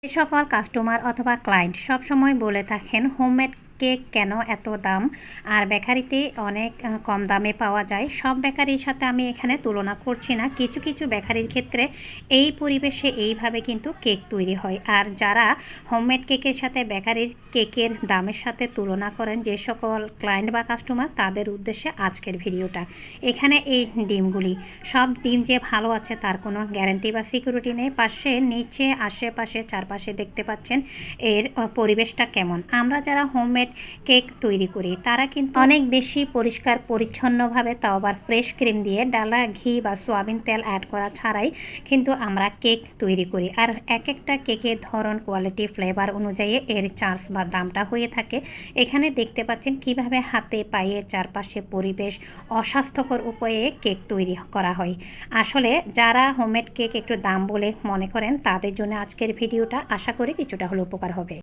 যে সকল কাস্টমার অথবা ক্লায়েন্ট সবসময় বলে থাকেন হোমমেড কেক কেন এত দাম আর বেকারিতে অনেক কম দামে পাওয়া যায়। সব বেকারির সাথে আমি এখানে তুলনা করছি না, কিছু কিছু বেকারির ক্ষেত্রে এই পরিবেশে এইভাবে কিন্তু কেক তৈরি হয়। আর যারা হোমমেড কেকের সাথে বেকারির কেকের দামের সাথে তুলনা করেন যে সকল ক্লায়েন্ট বা কাস্টমার, তাদের উদ্দেশ্যে আজকের ভিডিওটা। এখানে এই ডিমগুলি, সব ডিম যে ভালো আছে তার কোনো গ্যারান্টি বা সিকিউরিটি নেই। পাশে নিচে আশেপাশে চারপাশে দেখতে পাচ্ছেন এর পরিবেশটা কেমন। আমরা যারা হোমমেড কেক তৈরি করি তারা কিন্তু অনেক বেশি পরিষ্কার পরিচ্ছন্নভাবে, তাও আবার ফ্রেশ ক্রিম দিয়ে, ডালা ঘি বা সোয়াবিন তেল অ্যাড করা ছাড়াই কিন্তু আমরা কেক তৈরি করি। আর এক একটা কেকের ধরন, কোয়ালিটি, ফ্লেভার অনুযায়ী এর চার্জ বা দামটা হয়ে থাকে। এখানে দেখতে পাচ্ছেন কিভাবে হাতে পায়ে চারপাশে পরিবেশ অস্বাস্থ্যকর উপায়ে কেক তৈরি করা হয়। আসলে যারা হোমমেড কেক একটু দাম বলে মনে করেন তাদের জন্য আজকের ভিডিওটা, আশা করি কিছুটা হলে উপকার হবে।